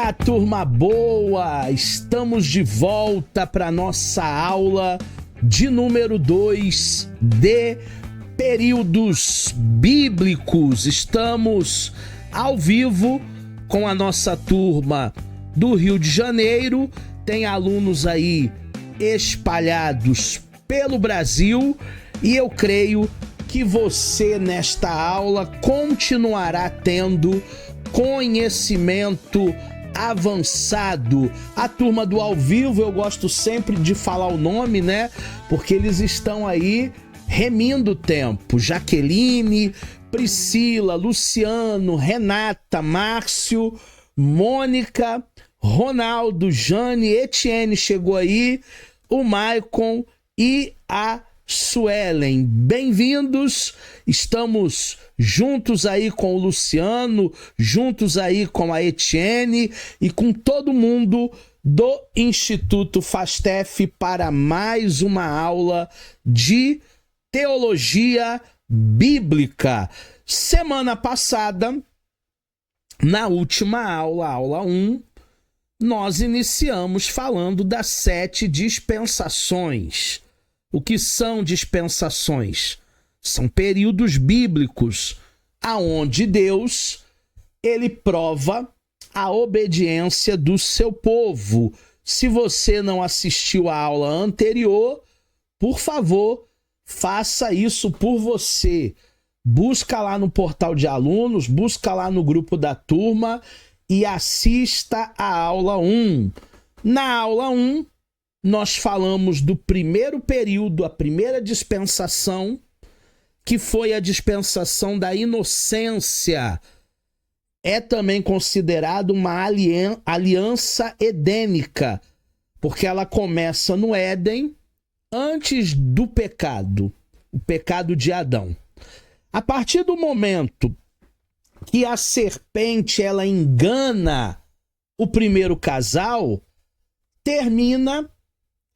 Olá, turma boa! Estamos de volta para nossa aula de número 2 de períodos bíblicos. Estamos ao vivo com a nossa turma do Rio de Janeiro. Tem alunos aí espalhados pelo Brasil e eu creio que você nesta aula continuará tendo conhecimento avançado. A turma do ao vivo, eu gosto sempre de falar o nome, né? Porque eles estão aí remindo o tempo. Jaqueline, Priscila, Luciano, Renata, Márcio, Mônica, Ronaldo, Jane, Etienne chegou aí, o Maicon e a Suelen. Bem-vindos, estamos juntos aí com o Luciano, juntos aí com a Etienne e com todo mundo do Instituto Fastef para mais uma aula de teologia bíblica. Semana passada, na última aula, aula 1, nós iniciamos falando das 7 dispensações. O que são dispensações? São períodos bíblicos aonde Deus ele prova a obediência do seu povo. Se você não assistiu à aula anterior, por favor, faça isso por você. Busca lá no portal de alunos, busca lá no grupo da turma e assista a aula 1. Na aula 1, nós falamos do primeiro período, a primeira dispensação, que foi a dispensação da inocência. É também considerado uma aliança edênica, porque ela começa no Éden, antes do pecado, o pecado de Adão. A partir do momento que a serpente ela engana o primeiro casal, termina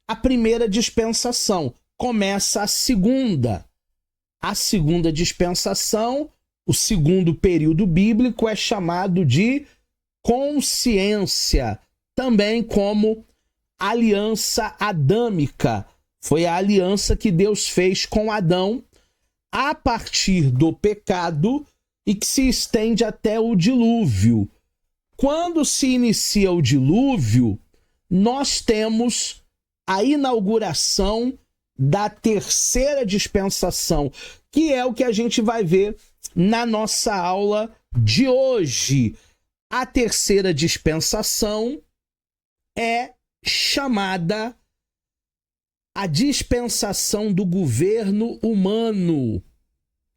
a primeira dispensação, começa a segunda. A segunda dispensação, o segundo período bíblico, é chamado de consciência, também como aliança adâmica. Foi a aliança que Deus fez com Adão a partir do pecado e que se estende até o dilúvio. Quando se inicia o dilúvio, nós temos a inauguração da terceira dispensação, que é o que a gente vai ver na nossa aula de hoje. A terceira dispensação é chamada a dispensação do governo humano,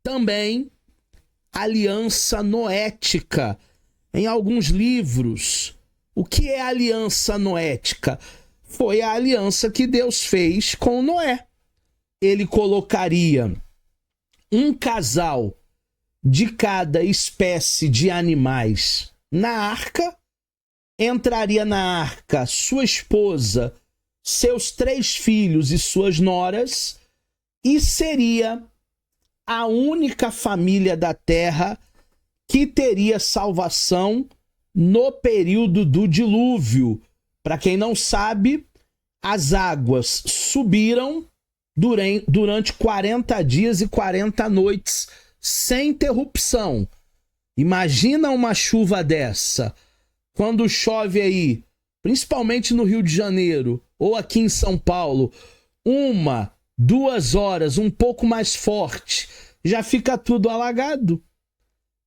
também aliança noética. Em alguns livros, o que é aliança noética? Foi a aliança que Deus fez com Noé. Ele colocaria um casal de cada espécie de animais na arca, entraria na arca sua esposa, seus 3 filhos e suas noras, e seria a única família da terra que teria salvação no período do dilúvio. Para quem não sabe, as águas subiram durante 40 dias e 40 noites, sem interrupção. Imagina uma chuva dessa. Quando chove aí, principalmente no Rio de Janeiro, ou aqui em São Paulo, 1, 2 horas, um pouco mais forte, já fica tudo alagado.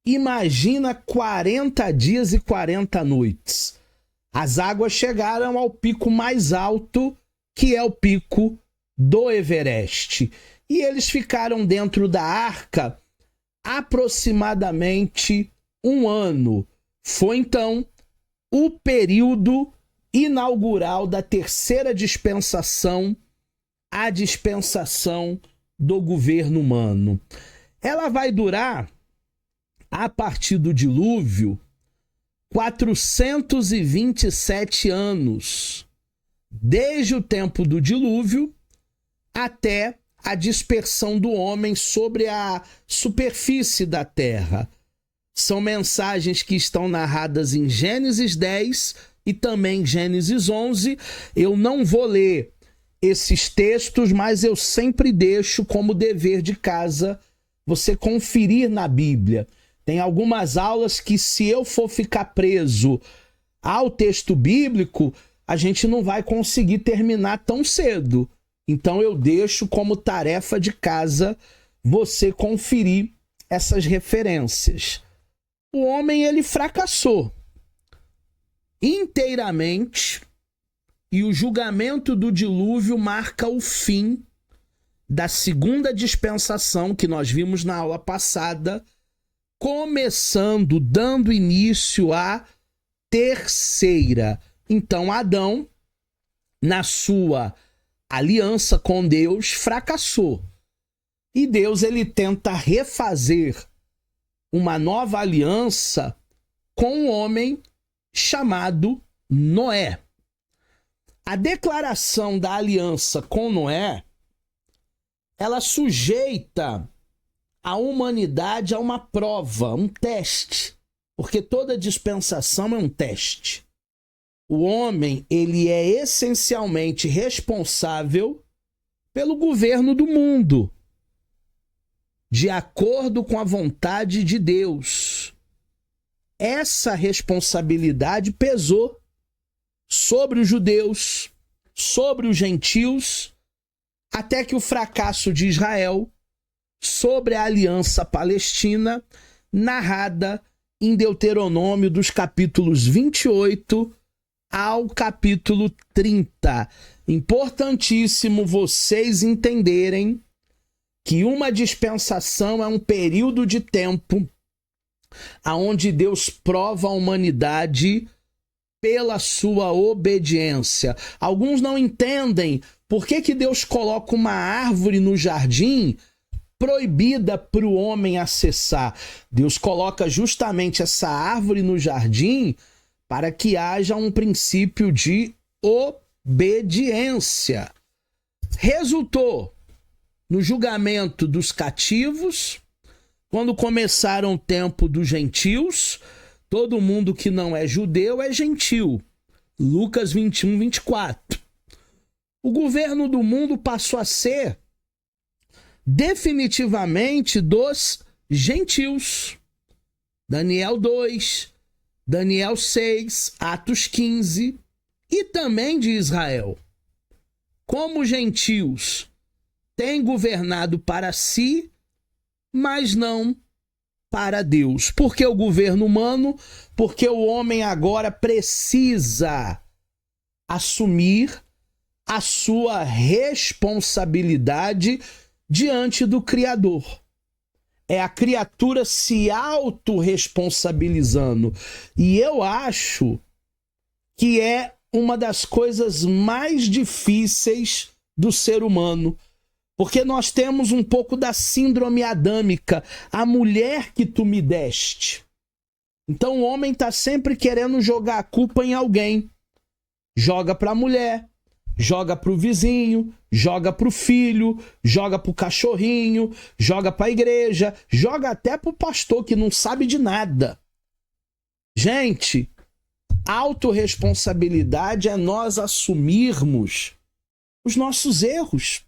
Imagina 40 dias e 40 noites. As águas chegaram ao pico mais alto, que é o pico do Everest. E eles ficaram dentro da arca aproximadamente 1 ano. Foi então o período inaugural da terceira dispensação, a dispensação do governo humano. Ela vai durar, a partir do dilúvio, 427 anos, desde o tempo do dilúvio até a dispersão do homem sobre a superfície da terra. São mensagens que estão narradas em Gênesis 10 e também Gênesis 11. Eu não vou ler esses textos, mas eu sempre deixo como dever de casa você conferir na Bíblia. Tem algumas aulas que, se eu for ficar preso ao texto bíblico, a gente não vai conseguir terminar tão cedo. Então eu deixo como tarefa de casa você conferir essas referências. O homem, ele fracassou inteiramente, e o julgamento do dilúvio marca o fim da segunda dispensação que nós vimos na aula passada, dando início à terceira. Então Adão, na sua aliança com Deus, fracassou. E Deus, ele tenta refazer uma nova aliança com um homem chamado Noé. A declaração da aliança com Noé, ela sujeita a humanidade a uma prova, um teste, porque toda dispensação é um teste. O homem, ele é essencialmente responsável pelo governo do mundo, de acordo com a vontade de Deus. Essa responsabilidade pesou sobre os judeus, sobre os gentios, até que o fracasso de Israel sobre a aliança palestina, narrada em Deuteronômio, dos capítulos 28 ao capítulo 30. Importantíssimo vocês entenderem que uma dispensação é um período de tempo aonde Deus prova a humanidade pela sua obediência. Alguns não entendem por que Deus coloca uma árvore no jardim proibida para o homem acessar. Deus coloca justamente essa árvore no jardim para que haja um princípio de obediência. Resultou no julgamento dos cativos, quando começaram o tempo dos gentios. Todo mundo que não é judeu é gentil. Lucas 21, 24. O governo do mundo passou a ser definitivamente dos gentios. Daniel 2, Daniel 6, Atos 15, e também de Israel. Como gentios têm governado para si, mas não para Deus. Por que o governo humano? Porque o homem agora precisa assumir a sua responsabilidade diante do Criador. É a criatura se autorresponsabilizando. E eu acho que é uma das coisas mais difíceis do ser humano, porque nós temos um pouco da síndrome adâmica, a mulher que tu me deste. Então o homem está sempre querendo jogar a culpa em alguém. Joga para a mulher, joga para o vizinho, joga para o filho, joga para o cachorrinho, joga para a igreja, joga até para o pastor que não sabe de nada. Gente, autorresponsabilidade é nós assumirmos os nossos erros.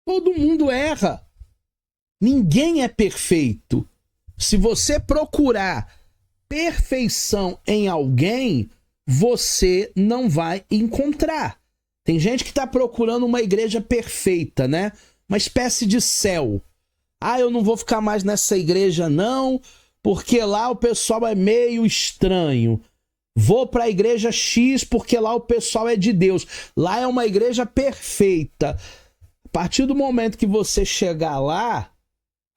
Todo mundo erra. Ninguém é perfeito. Se você procurar perfeição em alguém, você não vai encontrar. Tem gente que está procurando uma igreja perfeita, né? Uma espécie de céu. Ah, eu não vou ficar mais nessa igreja não, porque lá o pessoal é meio estranho. Vou para a igreja X porque lá o pessoal é de Deus. Lá é uma igreja perfeita. A partir do momento que você chegar lá,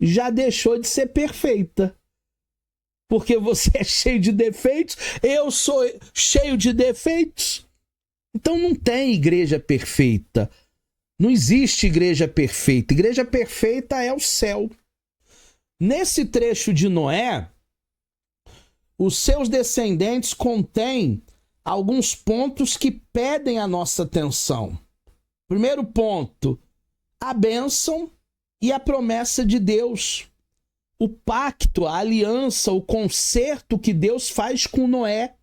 já deixou de ser perfeita. Porque você é cheio de defeitos, eu sou cheio de defeitos. Então não tem igreja perfeita. Não existe igreja perfeita. Igreja perfeita é o céu. Nesse trecho de Noé, os seus descendentes contêm alguns pontos que pedem a nossa atenção. Primeiro ponto, a bênção e a promessa de Deus. o pacto, a aliança, o concerto que Deus faz com Noé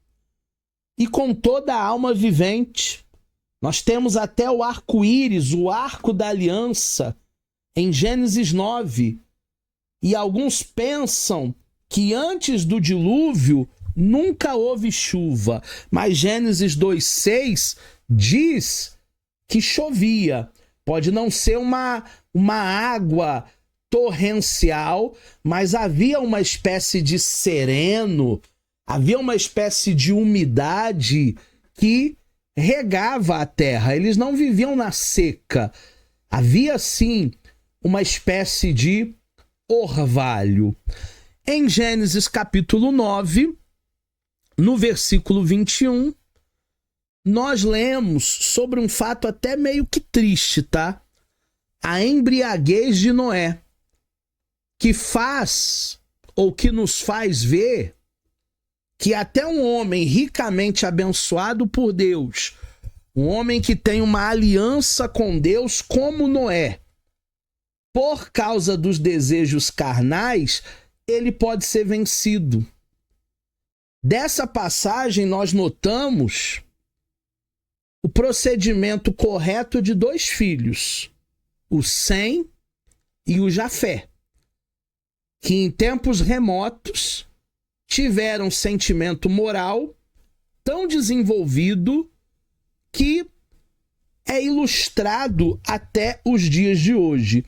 e com toda a alma vivente. Nós temos até o arco-íris, o arco da aliança, em Gênesis 9. E alguns pensam que antes do dilúvio nunca houve chuva, mas Gênesis 2:6 diz que chovia. Pode não ser uma água torrencial, mas havia uma espécie de sereno, havia uma espécie de umidade que regava a terra. Eles não viviam na seca. Havia, sim, uma espécie de orvalho. Em Gênesis capítulo 9, no versículo 21, nós lemos sobre um fato até meio que triste, tá? A embriaguez de Noé, que faz, ou que nos faz ver, que até um homem ricamente abençoado por Deus, um homem que tem uma aliança com Deus como Noé, por causa dos desejos carnais, ele pode ser vencido. Dessa passagem nós notamos o procedimento correto de dois filhos, o Sem e o Jafé, que em tempos remotos tiveram sentimento moral tão desenvolvido que é ilustrado até os dias de hoje.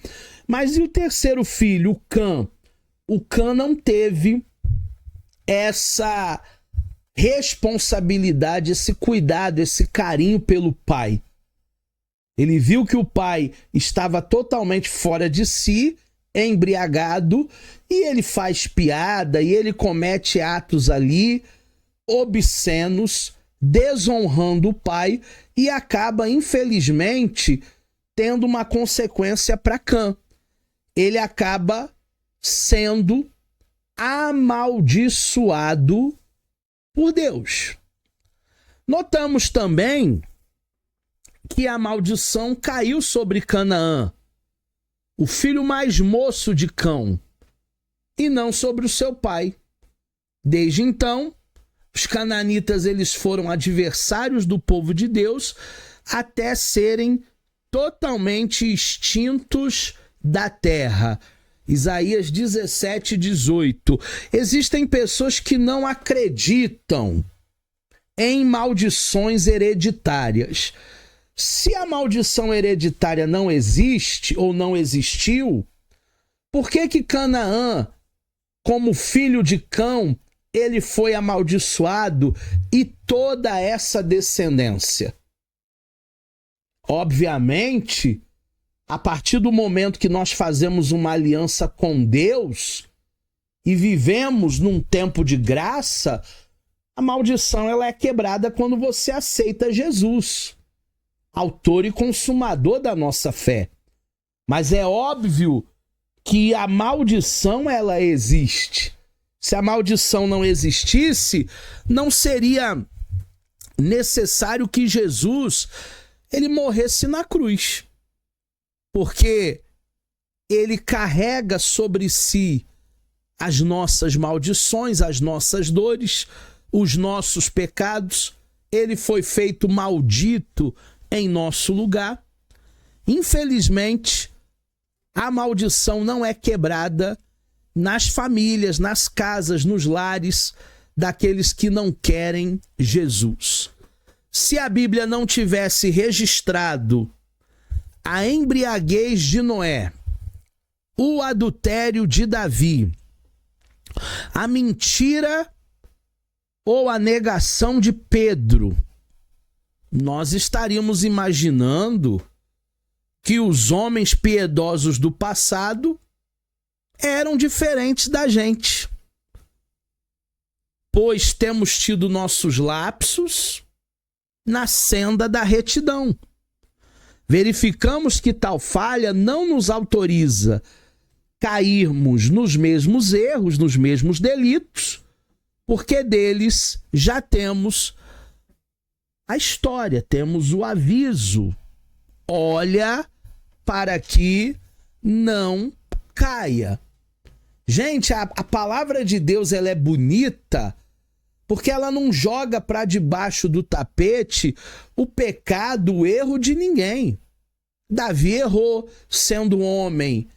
Mas e o terceiro filho, o Cã? O Cã não teve essa responsabilidade, esse cuidado, esse carinho pelo pai. Ele viu que o pai estava totalmente fora de si, embriagado, e ele faz piada, e ele comete atos ali obscenos, desonrando o pai, e acaba, infelizmente, tendo uma consequência para Cã. Ele acaba sendo amaldiçoado por Deus. Notamos também que a maldição caiu sobre Canaã, o filho mais moço de Cão, e não sobre o seu pai. Desde então, os cananitas eles foram adversários do povo de Deus até serem totalmente extintos da terra. Isaías 17:18. Existem pessoas que não acreditam em maldições hereditárias. Se a maldição hereditária não existe ou não existiu, por que Canaã, como filho de Cão, ele foi amaldiçoado e toda essa descendência? Obviamente, a partir do momento que nós fazemos uma aliança com Deus e vivemos num tempo de graça, a maldição ela é quebrada quando você aceita Jesus, autor e consumador da nossa fé. Mas é óbvio que a maldição ela existe. Se a maldição não existisse, não seria necessário que Jesus ele morresse na cruz. Porque ele carrega sobre si as nossas maldições, as nossas dores, os nossos pecados. Ele foi feito maldito em nosso lugar. Infelizmente, a maldição não é quebrada nas famílias, nas casas, nos lares daqueles que não querem Jesus. Se a Bíblia não tivesse registrado a embriaguez de Noé, o adultério de Davi, a mentira ou a negação de Pedro, nós estaríamos imaginando que os homens piedosos do passado eram diferentes da gente, pois temos tido nossos lapsos na senda da retidão. Verificamos que tal falha não nos autoriza cairmos nos mesmos erros, nos mesmos delitos, porque deles já temos a história, temos o aviso. Olha para que não caia. Gente, a palavra de Deus, ela é bonita porque ela não joga para debaixo do tapete o pecado, o erro de ninguém. Davi errou sendo um homem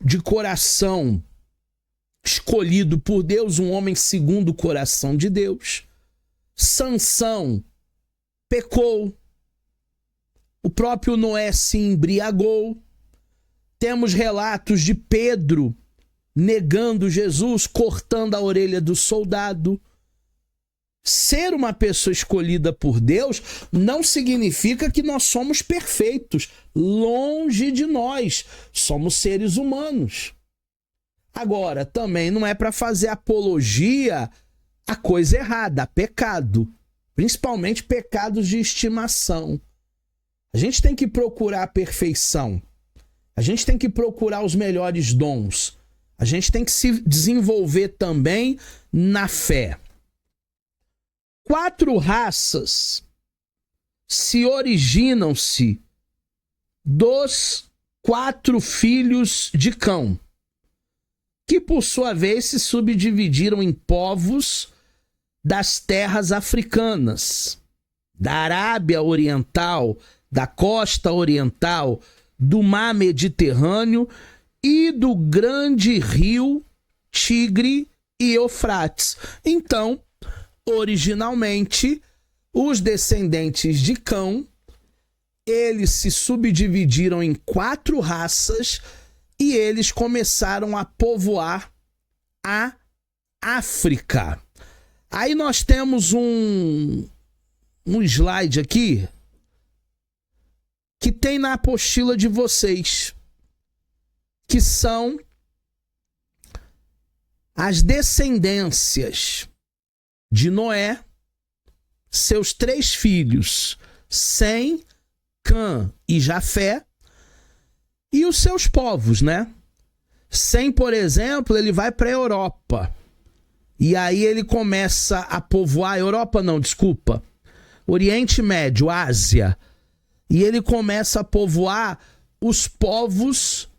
de coração escolhido por Deus, um homem segundo o coração de Deus. Sansão pecou. O próprio Noé se embriagou. Temos relatos de Pedro negando Jesus, cortando a orelha do soldado. Ser uma pessoa escolhida por Deus não significa que nós somos perfeitos. Longe de nós. Somos seres humanos. Agora, também não é para fazer apologia à coisa errada, a pecado. Principalmente pecados de estimação. A gente tem que procurar a perfeição. A gente tem que procurar os melhores dons. A gente tem que se desenvolver também na fé. 4 raças se originam-se dos 4 filhos de Cão, que por sua vez se subdividiram em povos das terras africanas, da Arábia Oriental, da costa oriental, do mar Mediterrâneo e do grande rio Tigre e Eufrates. Então, originalmente, os descendentes de Cão, eles se subdividiram em 4 raças e eles começaram a povoar a África. Aí nós temos um slide aqui que tem na apostila de vocês, que são as descendências de Noé, seus 3 filhos, Sem, Cã e Jafé, e os seus povos, né? Sem, por exemplo, ele vai para a Europa. E aí ele começa a povoar... Oriente Médio, Ásia. E ele começa a povoar os povos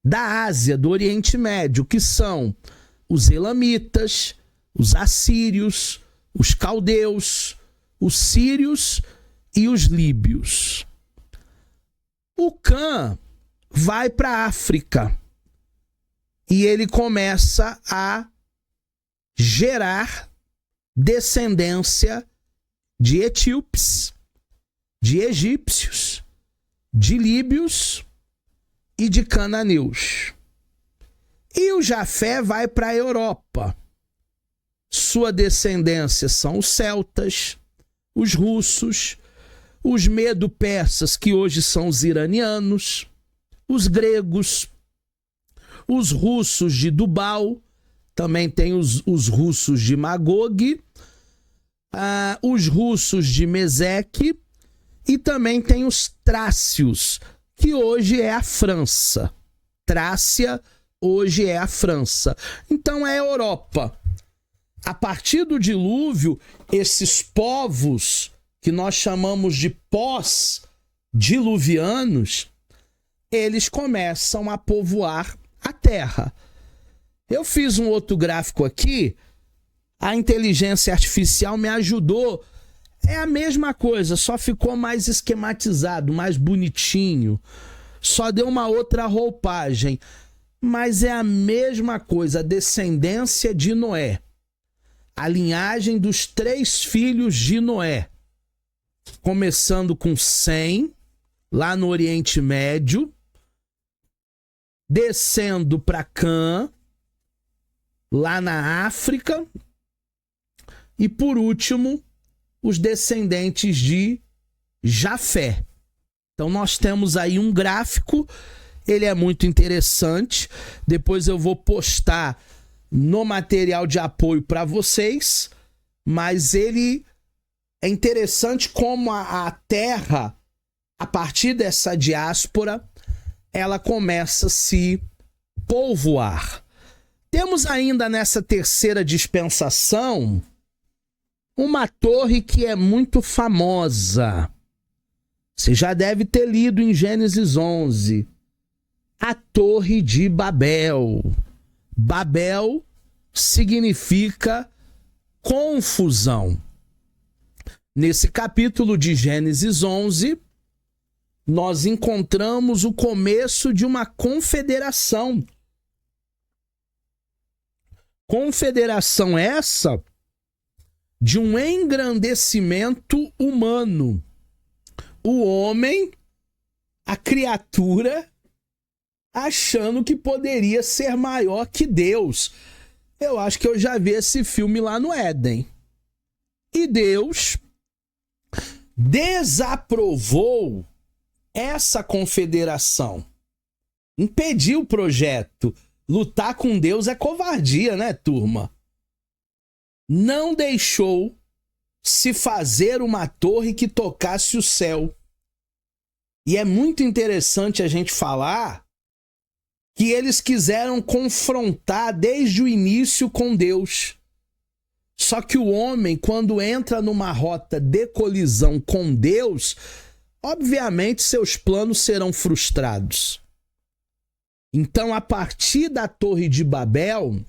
da Ásia, do Oriente Médio, que são os elamitas, os assírios, os caldeus, os sírios e os líbios. O Cã vai para a África e ele começa a gerar descendência de etíopes, de egípcios, de líbios e de cananeus. E o Jafé vai para a Europa. Sua descendência são os celtas, os russos, os medo-persas, que hoje são os iranianos, os gregos, os russos de Dubal, também tem os russos de Magog, os russos de Meseque, e também tem os trácios, que hoje é a França. Trácia hoje é a França. Então é a Europa. A partir do dilúvio, esses povos que nós chamamos de pós-diluvianos, eles começam a povoar a terra. Eu fiz um outro gráfico aqui, a inteligência artificial me ajudou. É a mesma coisa, só ficou mais esquematizado, mais bonitinho. Só deu uma outra roupagem. Mas é a mesma coisa, a descendência de Noé. A linhagem dos 3 filhos de Noé. Começando com Sem, lá no Oriente Médio. Descendo para Cã, lá na África. E por último, os descendentes de Jafé. Então nós temos aí um gráfico, ele é muito interessante. Depois eu vou postar no material de apoio para vocês, mas ele é interessante como a terra, a partir dessa diáspora, ela começa a se povoar. Temos ainda nessa terceira dispensação uma torre que é muito famosa. Você já deve ter lido em Gênesis 11. a Torre de Babel. Babel significa confusão. Nesse capítulo de Gênesis 11, nós encontramos o começo de uma confederação. Confederação essa de um engrandecimento humano. O homem, a criatura, achando que poderia ser maior que Deus. Eu acho que eu já vi esse filme lá no Éden. E Deus desaprovou essa confederação. Impediu o projeto. Lutar com Deus é covardia, né, turma? Não deixou se fazer uma torre que tocasse o céu. E é muito interessante a gente falar que eles quiseram confrontar desde o início com Deus. Só que o homem, quando entra numa rota de colisão com Deus, obviamente seus planos serão frustrados. Então, a partir da Torre de Babel,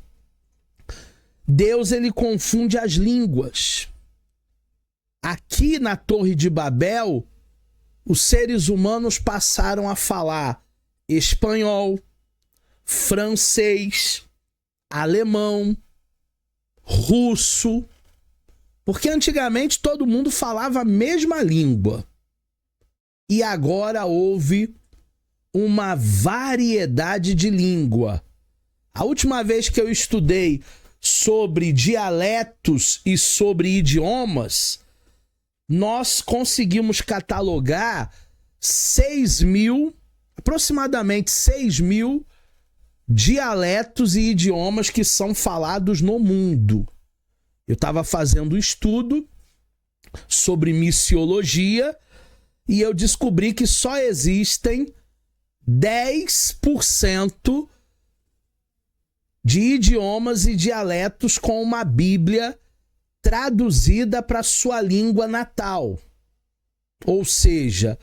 Deus ele confunde as línguas. Aqui na Torre de Babel, os seres humanos passaram a falar espanhol, francês, alemão, russo, porque antigamente todo mundo falava a mesma língua. E agora houve uma variedade de língua. A última vez que eu estudei sobre dialetos e sobre idiomas, nós conseguimos catalogar aproximadamente 6.000 dialetos e idiomas que são falados no mundo. Eu estava fazendo um estudo sobre missiologia e eu descobri que só existem 10% de idiomas e dialetos com uma Bíblia traduzida para sua língua natal. Ou seja,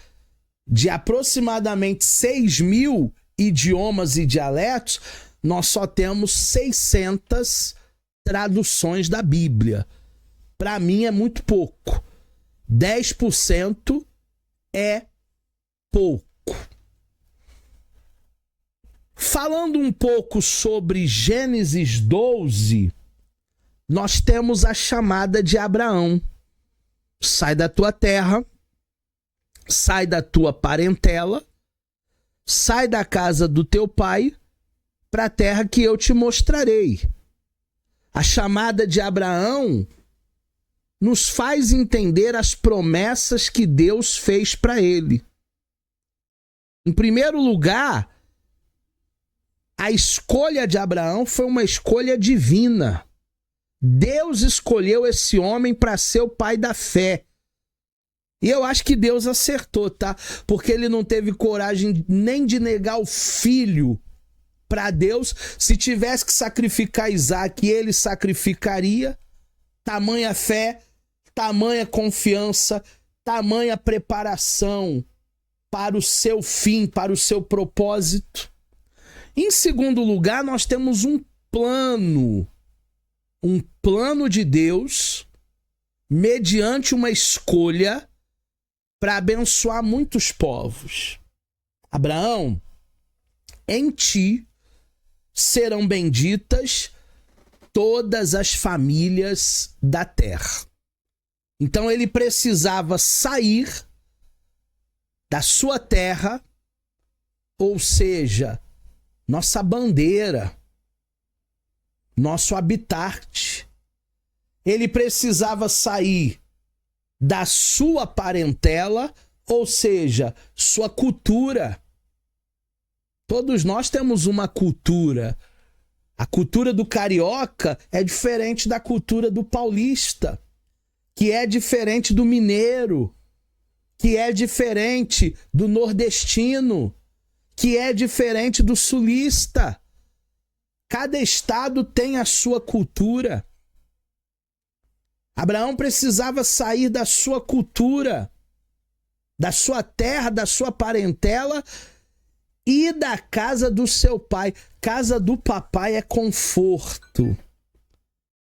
de aproximadamente 6.000 idiomas e dialetos, nós só temos 600 traduções da Bíblia. Para mim é muito pouco. 10% é pouco. Falando um pouco sobre Gênesis 12, nós temos a chamada de Abraão. Sai da tua terra, sai da tua parentela, sai da casa do teu pai para a terra que eu te mostrarei. A chamada de Abraão nos faz entender as promessas que Deus fez para ele. Em primeiro lugar, a escolha de Abraão foi uma escolha divina. Deus escolheu esse homem para ser o pai da fé. E eu acho que Deus acertou, tá? Porque ele não teve coragem nem de negar o filho para Deus. Se tivesse que sacrificar Isaac, ele sacrificaria. Tamanha fé, tamanha confiança, tamanha preparação para o seu fim, para o seu propósito. Em segundo lugar, nós temos um plano de Deus mediante uma escolha para abençoar muitos povos. Abraão, em ti serão benditas todas as famílias da terra. Então ele precisava sair da sua terra, ou seja, nossa bandeira, nosso habitat. Ele precisava sair da sua parentela, ou seja, sua cultura. Todos nós temos uma cultura. A cultura do carioca é diferente da cultura do paulista, que é diferente do mineiro, que é diferente do nordestino, que é diferente do sulista. Cada estado tem a sua cultura. Abraão precisava sair da sua cultura, da sua terra, da sua parentela e da casa do seu pai. Casa do papai é conforto.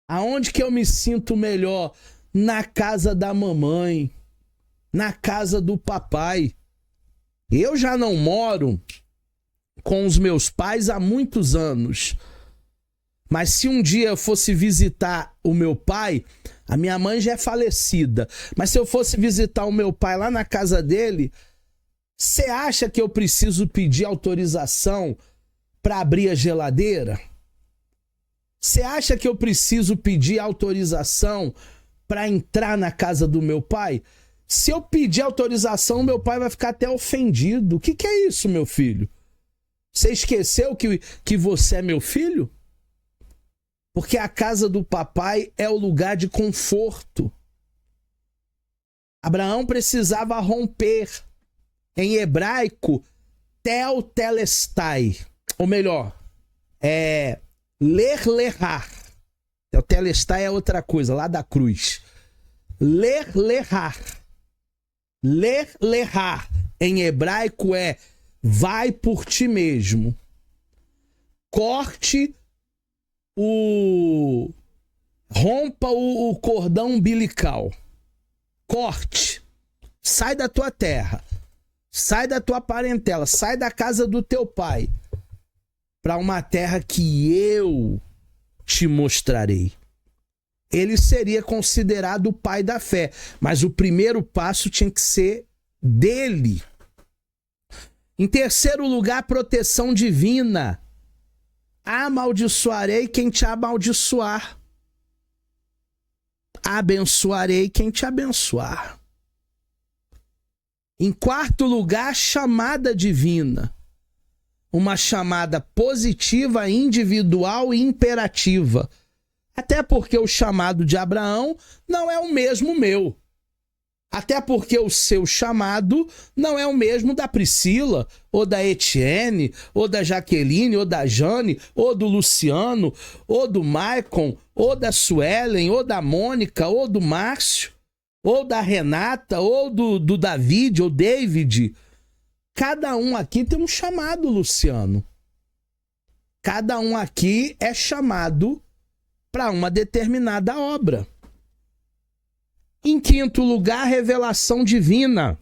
Aonde que eu me sinto melhor? Na casa da mamãe, na casa do papai. Eu já não moro com os meus pais há muitos anos. Mas se um dia eu fosse visitar o meu pai, a minha mãe já é falecida, mas se eu fosse visitar o meu pai lá na casa dele, você acha que eu preciso pedir autorização para abrir a geladeira? Você acha que eu preciso pedir autorização para entrar na casa do meu pai? Se eu pedir autorização, meu pai vai ficar até ofendido. O que é isso, meu filho? Você esqueceu que você é meu filho? Porque a casa do papai é o lugar de conforto. Abraão precisava romper. Em hebraico, telestai. Ou melhor, ler-lerrar. O telestai é outra coisa, lá da cruz. Ler-lerrar. Ler-lerrar. Em hebraico é vai por ti mesmo. Rompa o cordão umbilical. Corte. Sai da tua terra. Sai da tua parentela. Sai da casa do teu pai. Para uma terra que eu te mostrarei. Ele seria considerado o pai da fé. Mas o primeiro passo tinha que ser dele. Em terceiro lugar, proteção divina. Amaldiçoarei quem te amaldiçoar. Abençoarei quem te abençoar. Em quarto lugar, chamada divina. Uma chamada positiva, individual e imperativa. Até porque o chamado de Abraão não é o mesmo meu. Até porque o seu chamado não é o mesmo da Priscila, ou da Etienne, ou da Jaqueline, ou da Jane, ou do Luciano, ou do Maicon, ou da Suelen, ou da Mônica, ou do Márcio, ou da Renata, ou do David, ou David. Cada um aqui tem um chamado, Luciano. Cada um aqui é chamado para uma determinada obra. Em quinto lugar, revelação divina.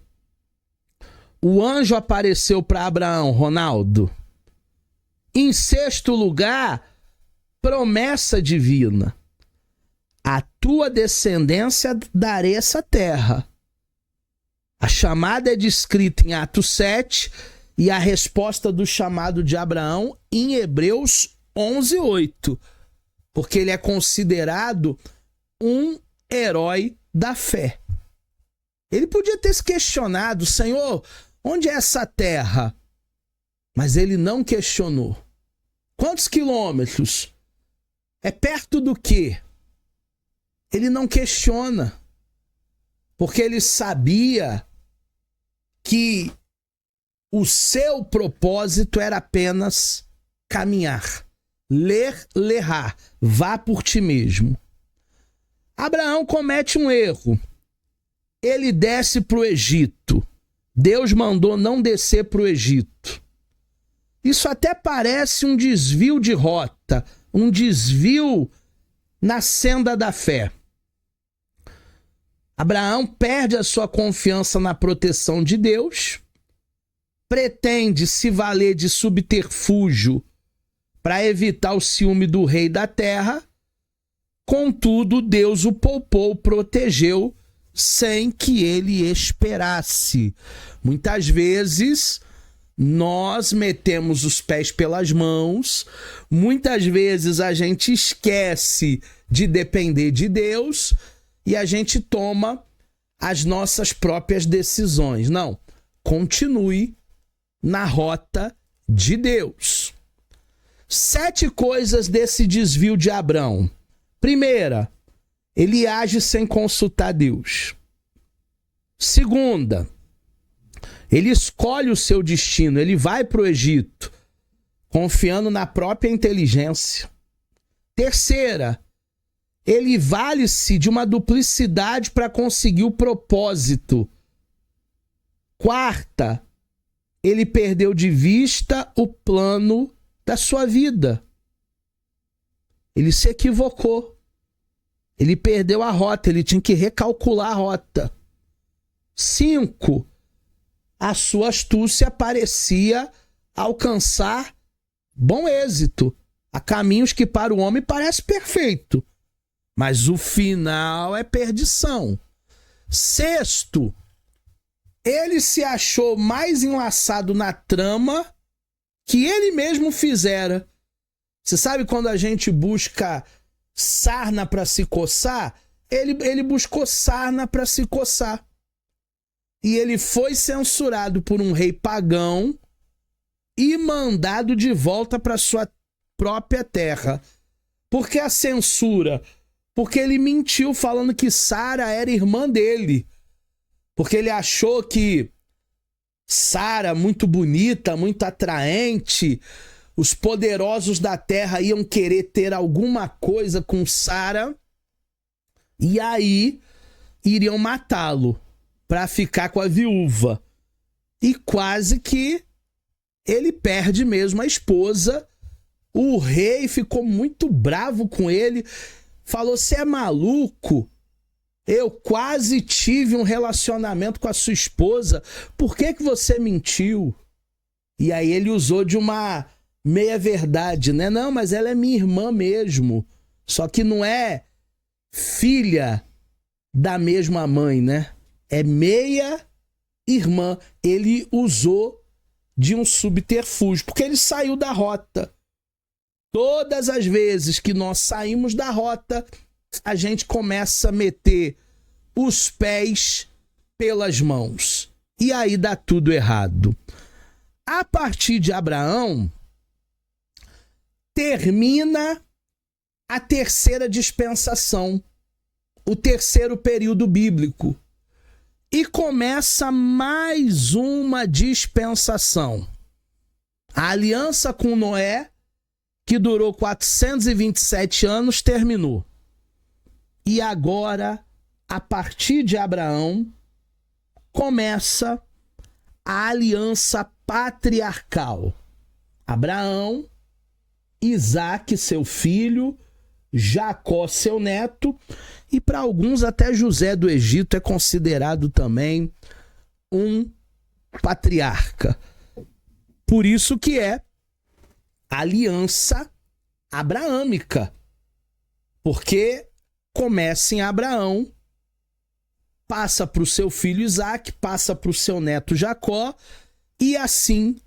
O anjo apareceu para Abraão, Ronaldo. Em sexto lugar, promessa divina. A tua descendência darei essa terra. A chamada é descrita em Atos 7 e a resposta do chamado de Abraão em Hebreus 11:8. Porque ele é considerado um herói da fé. Ele podia ter se questionado, Senhor, onde é essa terra? Mas ele não questionou. Quantos quilômetros? É perto do quê? Ele não questiona. Porque ele sabia que o seu propósito era apenas caminhar. Lerrar. Vá por ti mesmo. Abraão comete um erro. Ele desce para o Egito. Deus mandou não descer para o Egito. Isso até parece um desvio de rota, um desvio na senda da fé. Abraão perde a sua confiança na proteção de Deus, pretende se valer de subterfúgio para evitar o ciúme do rei da terra. Contudo, Deus o poupou, protegeu, sem que ele esperasse. Muitas vezes, nós metemos os pés pelas mãos, muitas vezes a gente esquece de depender de Deus e a gente toma as nossas próprias decisões. Não, continue na rota de Deus. 7 coisas desse desvio de Abraão. Primeira, ele age sem consultar Deus. Segunda, ele escolhe o seu destino, ele vai para o Egito, confiando na própria inteligência. Terceira, ele vale-se de uma duplicidade para conseguir o propósito. Quarta, ele perdeu de vista o plano da sua vida. Ele se equivocou. Ele perdeu a rota, ele tinha que recalcular a rota. 5. A sua astúcia parecia alcançar bom êxito. Há caminhos que para o homem parece perfeito, mas o final é perdição. 6. Ele se achou mais enlaçado na trama que ele mesmo fizera. Você sabe quando a gente busca sarna para se coçar? Ele buscou sarna para se coçar. E ele foi censurado por um rei pagão e mandado de volta para sua própria terra. Por que a censura? Porque ele mentiu falando que Sara era irmã dele. Porque ele achou que Sara, muito bonita, muito atraente, os poderosos da terra iam querer ter alguma coisa com Sara e aí iriam matá-lo para ficar com a viúva. E quase que ele perde mesmo a esposa. O rei ficou muito bravo com ele, falou: "Você é maluco? Eu quase tive um relacionamento com a sua esposa. Por que você mentiu?" E aí ele usou de uma meia-verdade, né? "Não, mas ela é minha irmã mesmo. Só que não é filha da mesma mãe, né? É meia-irmã." Ele usou de um subterfúgio, porque ele saiu da rota. Todas as vezes que nós saímos da rota, a gente começa a meter os pés pelas mãos. E aí dá tudo errado. A partir de Abraão, termina a terceira dispensação, o terceiro período bíblico. E começa mais uma dispensação. A aliança com Noé, que durou 427 anos, terminou. E agora, a partir de Abraão, começa a aliança patriarcal. Abraão, Isaque, seu filho, Jacó, seu neto, e para alguns até José do Egito é considerado também um patriarca. Por isso que é aliança abraâmica, porque começa em Abraão, passa para o seu filho Isaque, passa para o seu neto Jacó, e assim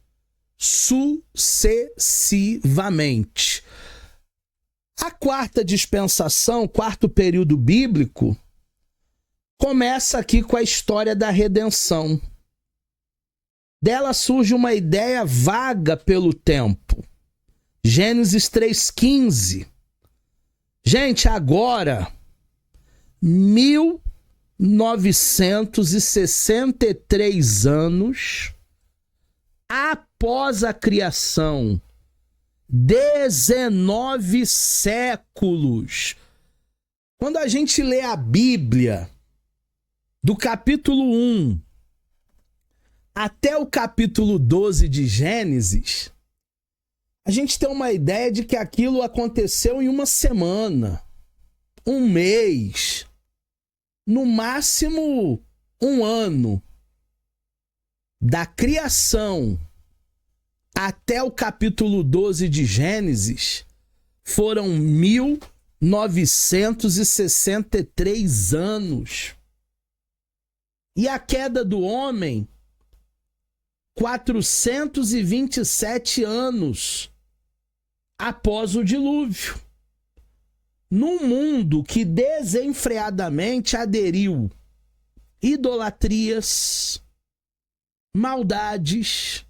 sucessivamente. A quarta dispensação, quarto período bíblico, começa aqui com a história da redenção. Dela surge uma ideia vaga pelo tempo. Gênesis 3,15. Gente, agora, 1963 anos após a criação, 19 séculos. Quando a gente lê a Bíblia, do capítulo 1 até o capítulo 12 de Gênesis, a gente tem uma ideia de que aquilo aconteceu em uma semana, um mês, no máximo um ano. Da criação até o capítulo 12 de Gênesis foram 1963 anos. E a queda do homem, 427 anos após o dilúvio. Num mundo que desenfreadamente aderiu idolatrias, maldades,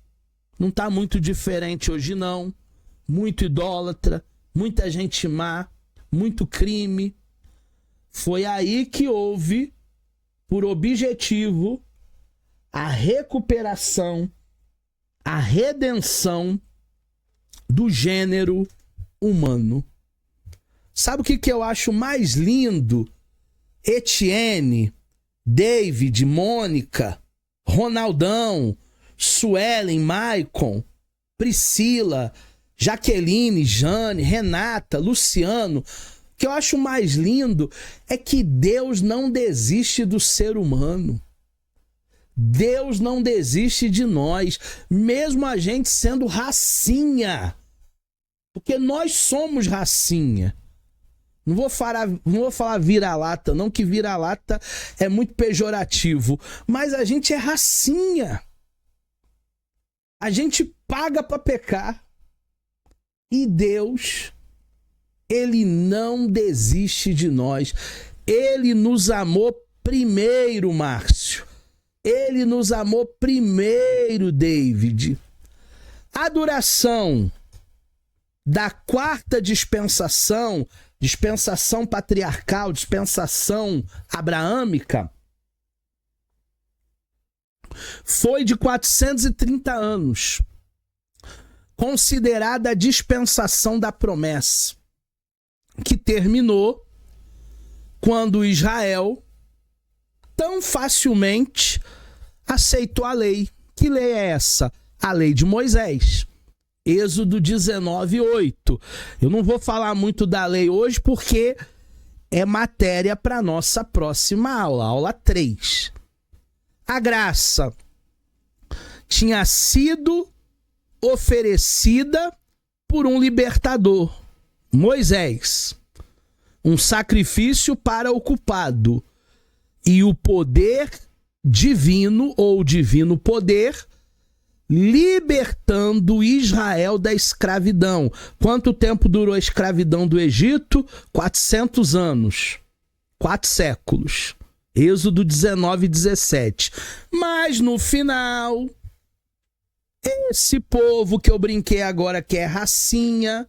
não está muito diferente hoje não, muito idólatra, muita gente má, muito crime. Foi aí que houve, por objetivo, a recuperação, a redenção do gênero humano. Sabe o que eu acho mais lindo? Etienne, David, Mônica, Ronaldão, Suelen, Maicon, Priscila, Jaqueline, Jane, Renata, Luciano. O que eu acho mais lindo é que Deus não desiste do ser humano. Deus não desiste de nós, mesmo a gente sendo racinha. Porque nós somos racinha. Não vou falar vira-lata, não, que vira-lata é muito pejorativo. Mas a gente é racinha. A gente paga para pecar. E Deus, Ele não desiste de nós. Ele nos amou primeiro, Márcio. Ele nos amou primeiro, David. A duração da quarta dispensação, dispensação patriarcal, dispensação abraâmica, foi de 430 anos, considerada a dispensação da promessa, que terminou quando Israel tão facilmente aceitou a lei. Que lei é essa? A lei de Moisés. Êxodo 19:8. Eu não vou falar muito da lei hoje porque é matéria para nossa próxima aula, aula 3. A graça tinha sido oferecida por um libertador, Moisés, um sacrifício para o culpado, e o poder divino, ou divino poder, libertando Israel da escravidão. Quanto tempo durou a escravidão do Egito? 400 anos. 4 séculos. Êxodo 19:17. Mas no final, esse povo que eu brinquei agora, que é racinha,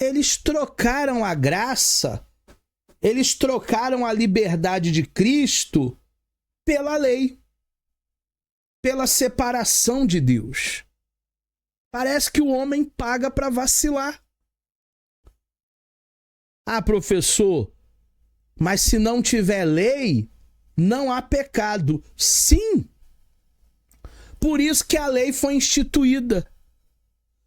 eles trocaram a graça, eles trocaram a liberdade de Cristo pela lei, pela separação de Deus. Parece que o homem paga para vacilar. Ah, professor, mas se não tiver lei, não há pecado. Sim. Por isso que a lei foi instituída.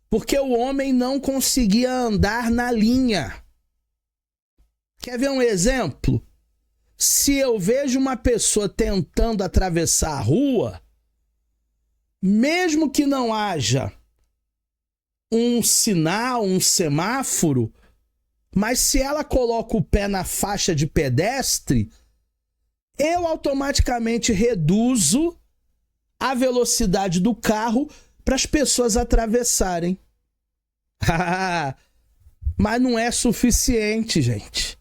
Porque o homem não conseguia andar na linha. Quer ver um exemplo? Se eu vejo uma pessoa tentando atravessar a rua, mesmo que não haja um sinal, um semáforo, mas se ela coloca o pé na faixa de pedestre, eu automaticamente reduzo a velocidade do carro para as pessoas atravessarem. Mas não é suficiente, gente.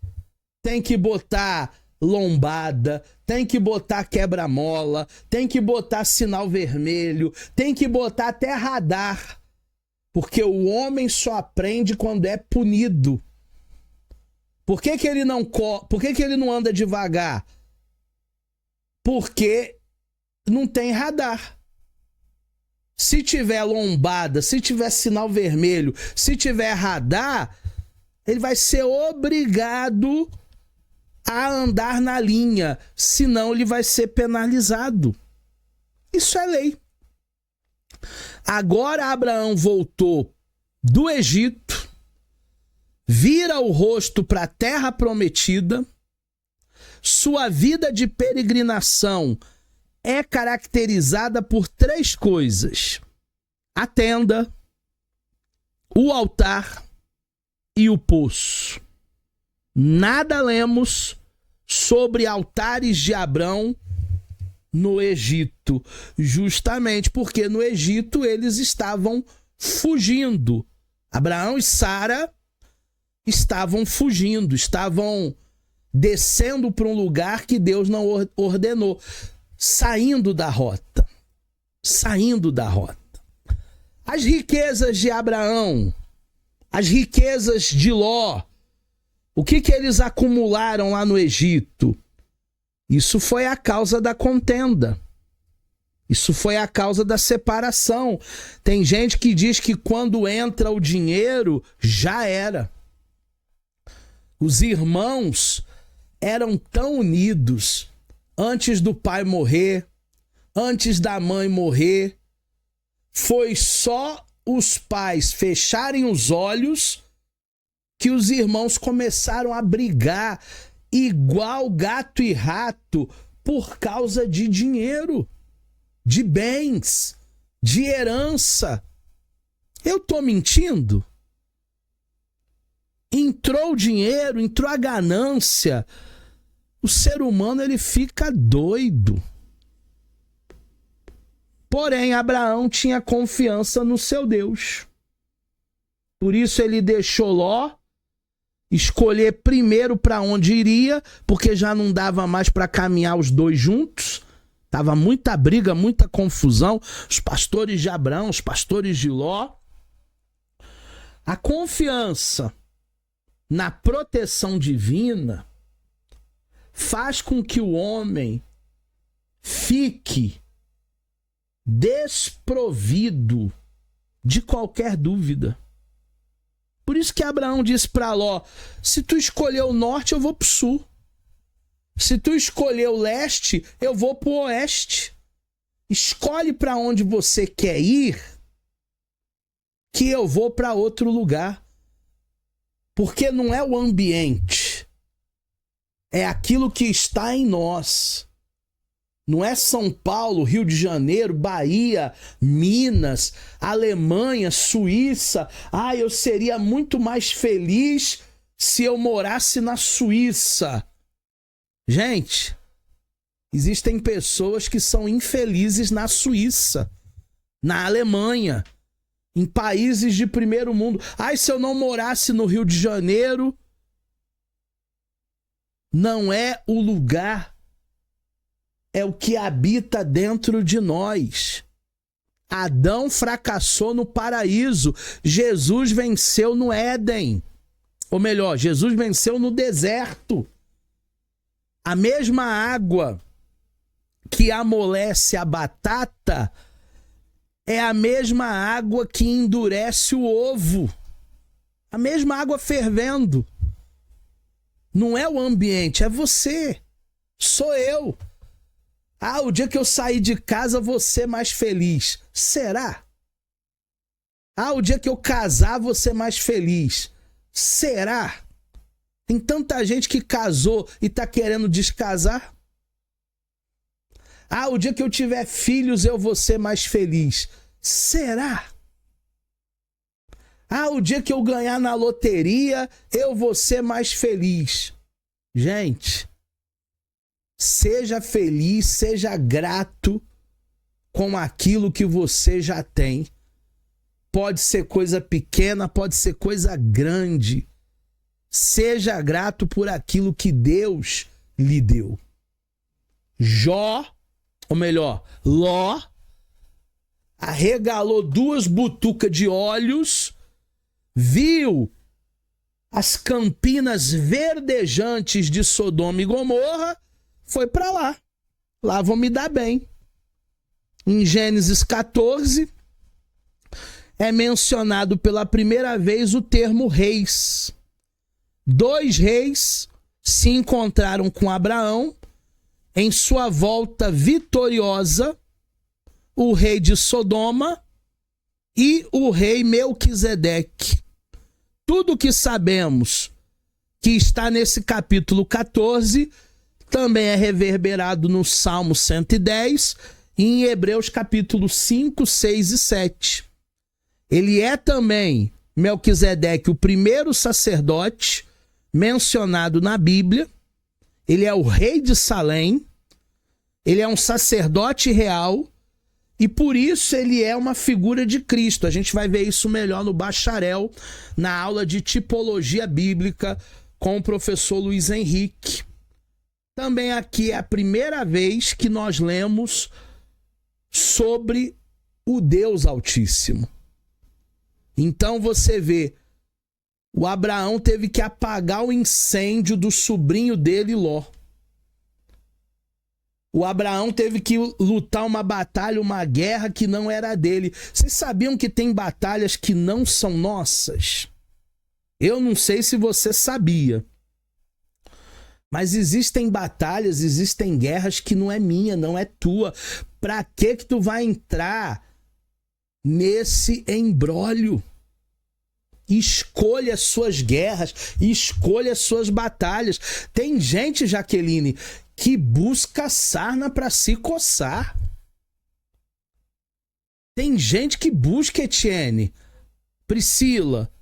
Tem que botar lombada, tem que botar quebra-mola, tem que botar sinal vermelho, tem que botar até radar. Porque o homem só aprende quando é punido. Por que ele não anda devagar? Porque não tem radar. Se tiver lombada, se tiver sinal vermelho, se tiver radar, ele vai ser obrigado a andar na linha, senão ele vai ser penalizado. Isso é lei. Agora Abraão voltou do Egito, vira o rosto para a terra prometida, sua vida de peregrinação é caracterizada por 3 coisas: a tenda, o altar e o poço. Nada lemos sobre altares de Abrão no Egito, justamente porque no Egito eles estavam fugindo. Abraão e Sara estavam fugindo, estavam descendo para um lugar que Deus não ordenou, saindo da rota. As riquezas de Abraão, as riquezas de Ló, o que eles acumularam lá no Egito? Isso foi a causa da contenda. Isso foi a causa da separação. Tem gente que diz que quando entra o dinheiro, já era. Os irmãos eram tão unidos antes do pai morrer, antes da mãe morrer, Foi só os pais fecharem os olhos que os irmãos começaram a brigar igual gato e rato por causa de dinheiro, de bens, de herança. Eu tô mentindo? Entrou o dinheiro, entrou a ganância. O ser humano, ele fica doido. Porém, Abraão tinha confiança no seu Deus. Por isso ele deixou Ló escolher primeiro para onde iria, porque já não dava mais para caminhar os dois juntos. Tava muita briga, muita confusão. Os pastores de Abraão, os pastores de Ló. A confiança na proteção divina faz com que o homem fique desprovido de qualquer dúvida. Por isso que Abraão disse para Ló: se tu escolher o norte, eu vou para o sul. Se tu escolher o leste, eu vou para o oeste. Escolhe para onde você quer ir, que eu vou para outro lugar. Porque não é o ambiente, é aquilo que está em nós. Não é São Paulo, Rio de Janeiro, Bahia, Minas, Alemanha, Suíça. Ah, eu seria muito mais feliz se eu morasse na Suíça. Gente, existem pessoas que são infelizes na Suíça, na Alemanha, em países de primeiro mundo. Ah, se eu não morasse no Rio de Janeiro. Não é o lugar, é o que habita dentro de nós. Adão fracassou no paraíso, Jesus venceu no Éden. Ou melhor, Jesus venceu no deserto. A mesma água que amolece a batata é a mesma água que endurece o ovo. A mesma água fervendo. Não é o ambiente, é você. Sou eu. Ah, o dia que eu sair de casa, vou ser mais feliz. Será? Ah, o dia que eu casar, vou ser mais feliz. Será? Tem tanta gente que casou e tá querendo descasar. Ah, o dia que eu tiver filhos, eu vou ser mais feliz. Será? Ah, o dia que eu ganhar na loteria, eu vou ser mais feliz. Gente, seja feliz, seja grato com aquilo que você já tem. Pode ser coisa pequena, pode ser coisa grande. Seja grato por aquilo que Deus lhe deu. Jó, ou melhor, Ló, arregalou 2 butucas de olhos, viu as campinas verdejantes de Sodoma e Gomorra, foi para lá. Lá vou me dar bem. Em Gênesis 14, é mencionado pela primeira vez o termo reis. 2 reis se encontraram com Abraão em sua volta vitoriosa, o rei de Sodoma e o rei Melquisedeque. Tudo que sabemos que está nesse capítulo 14 também é reverberado no Salmo 110 e em Hebreus capítulo 5, 6 e 7. Ele é também, Melquisedeque, o primeiro sacerdote mencionado na Bíblia. Ele é o rei de Salém, ele é um sacerdote real e por isso ele é uma figura de Cristo. A gente vai ver isso melhor no bacharel, na aula de tipologia bíblica com o professor Luiz Henrique. Também aqui é a primeira vez que nós lemos sobre o Deus Altíssimo. Então você vê, o Abraão teve que apagar o incêndio do sobrinho dele, Ló. O Abraão teve que lutar uma batalha, uma guerra que não era dele. Vocês sabiam que tem batalhas que não são nossas? Eu não sei se você sabia. Mas existem batalhas, existem guerras que não é minha, não é tua. Pra que tu vai entrar nesse imbróglio. Escolha as suas guerras, escolha as suas batalhas. Tem gente, Jaqueline, que busca sarna para se coçar. Tem gente que busca, Etienne, Priscila,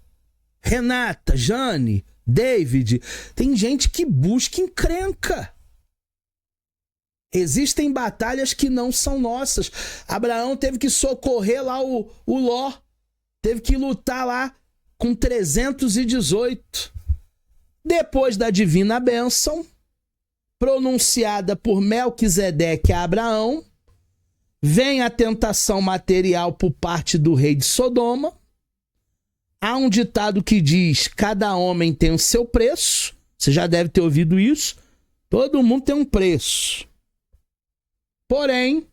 Renata, Jane, David. Tem gente que busca encrenca. Existem batalhas que não são nossas. Abraão teve que socorrer lá o Ló. Teve que lutar lá com 318. Depois da divina bênção, pronunciada por Melquisedeque a Abraão, vem a tentação material por parte do rei de Sodoma. Há um ditado que diz: cada homem tem o seu preço. Você já deve ter ouvido isso. Todo mundo tem um preço. Porém,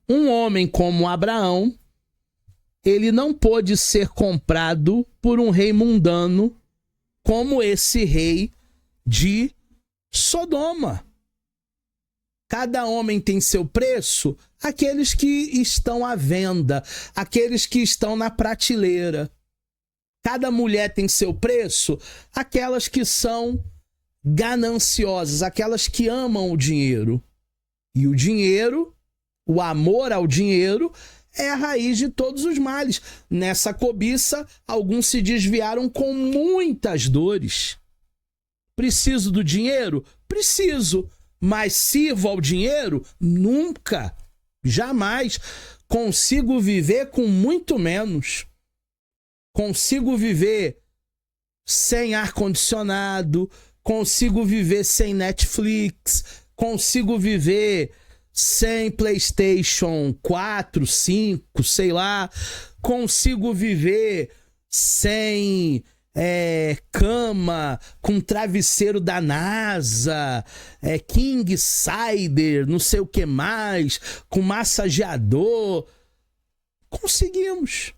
um homem como Abraão, ele não pôde ser comprado por um rei mundano como esse rei de Sodoma. Cada homem tem seu preço, aqueles que estão à venda, aqueles que estão na prateleira. Cada mulher tem seu preço, aquelas que são gananciosas, aquelas que amam o dinheiro. E o dinheiro, o amor ao dinheiro, é a raiz de todos os males. Nessa cobiça, alguns se desviaram com muitas dores. Preciso do dinheiro? Preciso. Mas sirvo ao dinheiro? Nunca. Jamais. Consigo viver com muito menos. Consigo viver sem ar-condicionado. Consigo viver sem Netflix. Consigo viver sem PlayStation 4, 5, sei lá. Consigo viver sem cama, com travesseiro da NASA, king sider, não sei o que mais, com massageador. Conseguimos.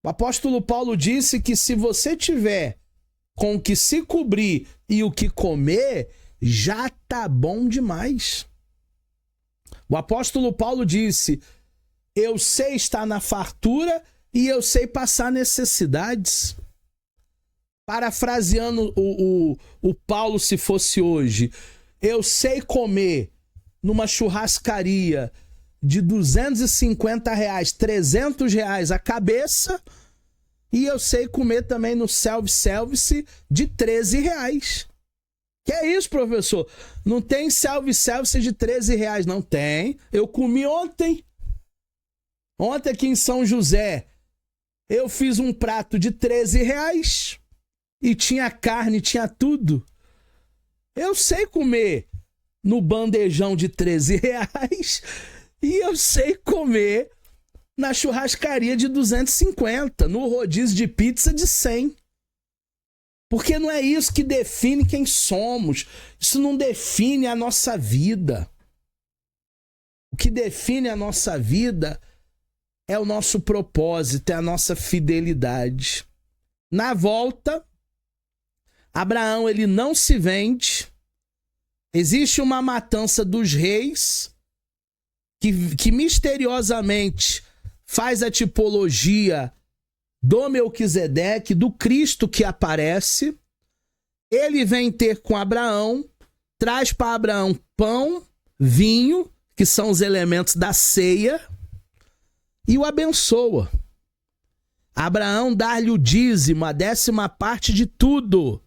O apóstolo Paulo disse que se você tiver com o que se cobrir e o que comer, já tá bom demais. O apóstolo Paulo disse: eu sei estar na fartura e eu sei passar necessidades. Parafraseando o Paulo se fosse hoje, eu sei comer numa churrascaria de R$250, R$300 a cabeça, e eu sei comer também no self-service de R$13. Que é isso, professor? Não tem self-service de R$13, não tem. Eu comi ontem. Ontem aqui em São José, eu fiz um prato de R$13 e tinha carne, tinha tudo. Eu sei comer no bandejão de R$13 e eu sei comer na churrascaria de 250, no rodízio de pizza de 100. Porque não é isso que define quem somos. Isso não define a nossa vida. O que define a nossa vida é o nosso propósito, é a nossa fidelidade. Na volta, Abraão, ele não se vende. Existe uma matança dos reis que misteriosamente faz a tipologia do Melquisedeque, do Cristo que aparece. Ele vem ter com Abraão, traz para Abraão pão, vinho, que são os elementos da ceia, e o abençoa. Abraão dá-lhe o dízimo, a 10ª de tudo.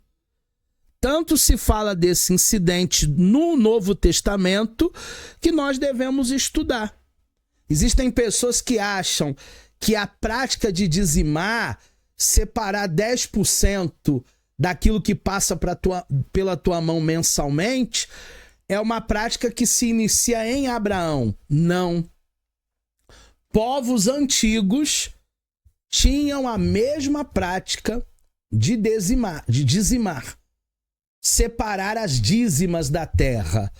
Tanto se fala desse incidente no Novo Testamento que nós devemos estudar. Existem pessoas que acham que a prática de dizimar, separar 10% daquilo que passa pela tua mão mensalmente, é uma prática que se inicia em Abraão. Não. Povos antigos tinham a mesma prática de dizimar. Separar as dízimas da terra.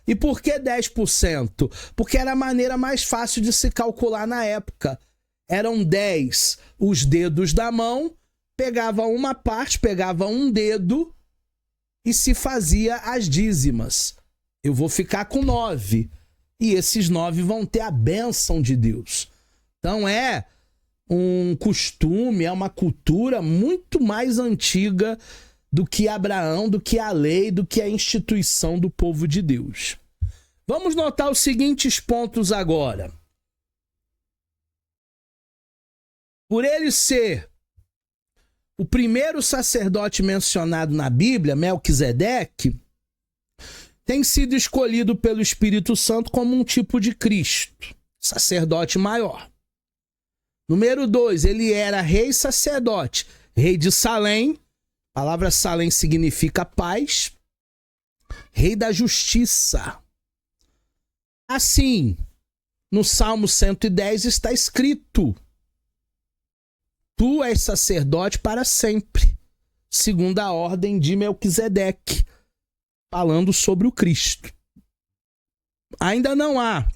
E por que 10%? Porque era a maneira mais fácil de se calcular na época. Eram 10 os dedos da mão, pegava uma parte, pegava um dedo e se fazia as dízimas. Eu vou ficar com 9. E esses 9 vão ter a bênção de Deus. Então é um costume, é uma cultura muito mais antiga do que Abraão, do que a lei, do que a instituição do povo de Deus. Vamos notar os seguintes pontos agora. Por ele ser o primeiro sacerdote mencionado na Bíblia, Melquisedeque, tem sido escolhido pelo Espírito Santo como um tipo de Cristo, sacerdote maior. Número 2, ele era rei sacerdote, rei de Salém, a palavra Salém significa paz, rei da justiça. Assim, no Salmo 110 está escrito: tu és sacerdote para sempre, segundo a ordem de Melquisedeque, falando sobre o Cristo. Ainda não há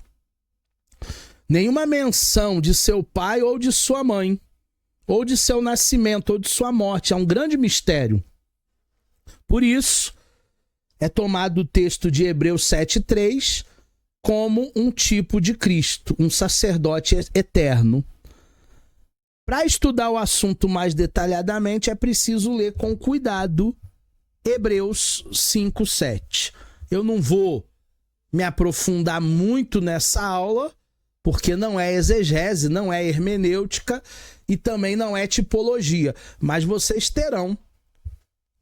nenhuma menção de seu pai ou de sua mãe, ou de seu nascimento, ou de sua morte. É um grande mistério. Por isso, é tomado o texto de Hebreus 7,3 como um tipo de Cristo, um sacerdote eterno. Para estudar o assunto mais detalhadamente, é preciso ler com cuidado Hebreus 5:7. Eu não vou me aprofundar muito nessa aula, porque não é exegese, não é hermenêutica e também não é tipologia. Mas vocês terão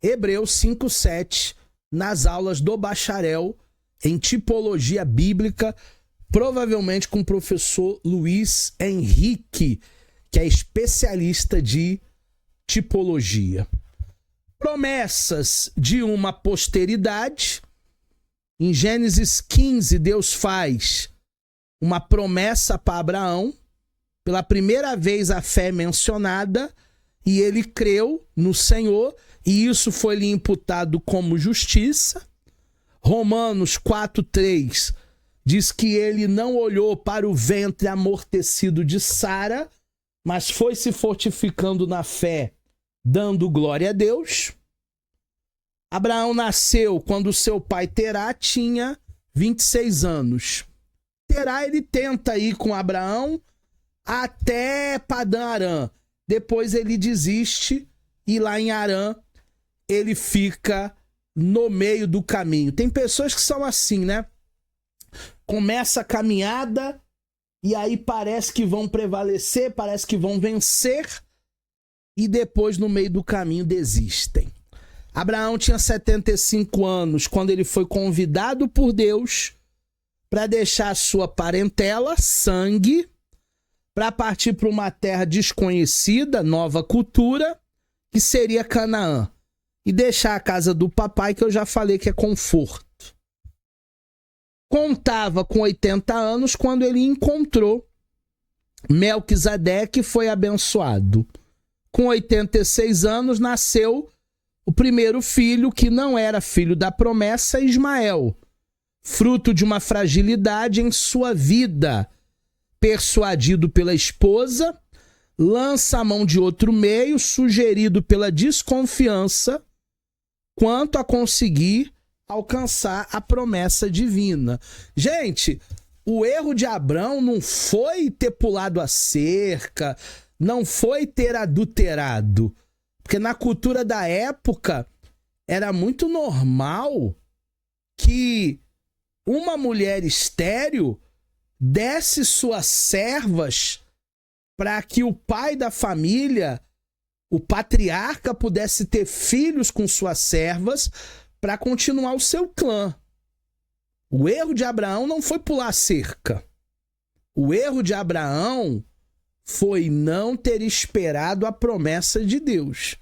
Hebreus 5:7 nas aulas do bacharel em tipologia bíblica, provavelmente com o professor Luiz Henrique, que é especialista de tipologia. Promessas de uma posteridade. Em Gênesis 15, Deus faz uma promessa para Abraão. Pela primeira vez a fé é mencionada, e ele creu no Senhor, e isso foi-lhe imputado como justiça. Romanos 4:3 diz que ele não olhou para o ventre amortecido de Sara, mas foi se fortificando na fé, dando glória a Deus. Abraão nasceu quando seu pai Terá tinha 26 anos. Terá, ele tenta ir com Abraão até Padã Arã. Depois ele desiste e lá em Arã ele fica no meio do caminho. Tem pessoas que são assim, né? Começa a caminhada e aí parece que vão prevalecer, parece que vão vencer e depois no meio do caminho desistem. Abraão tinha 75 anos quando ele foi convidado por Deus para deixar sua parentela, sangue, para partir para uma terra desconhecida, nova cultura, que seria Canaã. E deixar a casa do papai, que eu já falei que é conforto. Contava com 80 anos quando ele encontrou Melquisedeque e foi abençoado. Com 86 anos nasceu o primeiro filho, que não era filho da promessa, Ismael, fruto de uma fragilidade em sua vida. Persuadido pela esposa, lança a mão de outro meio, sugerido pela desconfiança, quanto a conseguir alcançar a promessa divina. Gente, o erro de Abrão não foi ter pulado a cerca, não foi ter adulterado, porque na cultura da época era muito normal que uma mulher estéril desse suas servas para que o pai da família, o patriarca, pudesse ter filhos com suas servas para continuar o seu clã. O erro de Abraão não foi pular a cerca. O erro de Abraão foi não ter esperado a promessa de Deus.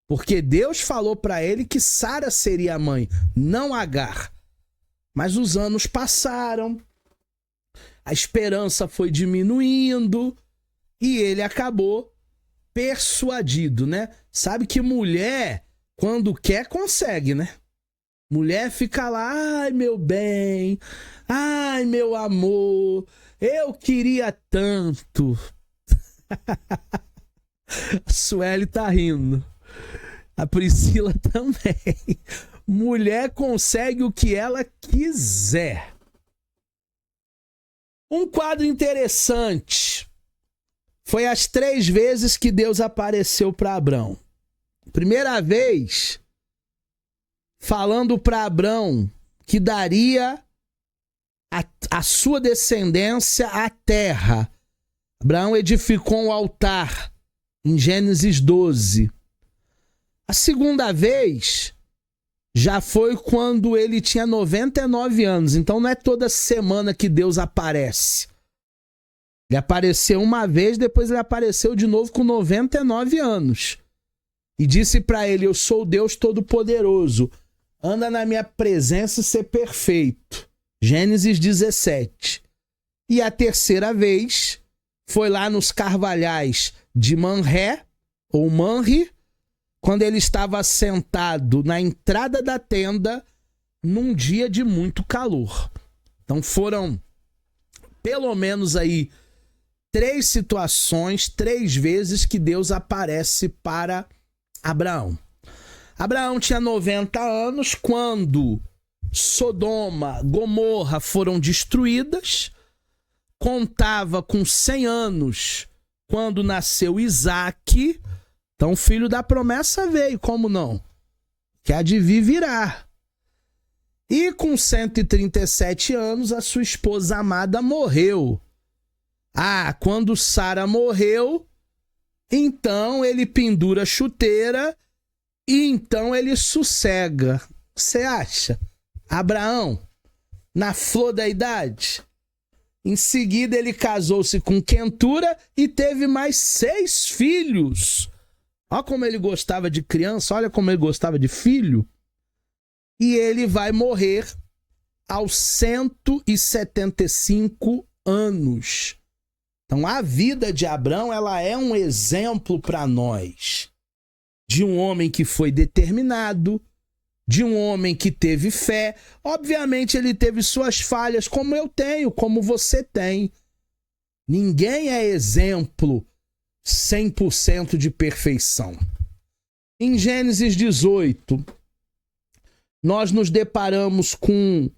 Porque Deus falou para ele que Sara seria a mãe, não Agar. Mas os anos passaram, a esperança foi diminuindo e ele acabou persuadido, né? Sabe que mulher, quando quer, consegue, né? Mulher fica lá, ai meu bem, ai meu amor, eu queria tanto. A Sueli tá rindo. A Priscila também. Mulher consegue o que ela quiser. Um quadro interessante Foi as 3 vezes que Deus apareceu para Abrão. Primeira vez, falando para Abrão que daria a sua descendência à terra. Abraão edificou um altar em Gênesis 12. A segunda vez já foi quando ele tinha 99 anos. Então não é toda semana que Deus aparece. Ele apareceu uma vez, depois ele apareceu de novo com 99 anos. E disse para ele: eu sou o Deus Todo-Poderoso. Anda na minha presença e ser perfeito. Gênesis 17. E a terceira vez foi lá nos carvalhais de Manré, ou Manre, quando ele estava sentado na entrada da tenda num dia de muito calor. Então foram pelo menos aí 3 situações, 3 vezes que Deus aparece para Abraão. Abraão tinha 90 anos quando Sodoma, Gomorra foram destruídas. Contava com 100 anos quando nasceu Isaque. Então o filho da promessa veio, como não? Que há de vir virá. E com 137 anos a sua esposa amada morreu. Quando Sara morreu, então ele pendura a chuteira e então ele sossega. Você acha? Abraão, na flor da idade. Em seguida ele casou-se com Quentura e teve mais 6 filhos. Olha como ele gostava de criança, olha como ele gostava de filho. E ele vai morrer aos 175 anos. Então a vida de Abraão, ela é um exemplo para nós de um homem que foi determinado, de um homem que teve fé. Obviamente ele teve suas falhas, como eu tenho, como você tem. Ninguém é exemplo 100% de perfeição. Em Gênesis 18, nós nos deparamos com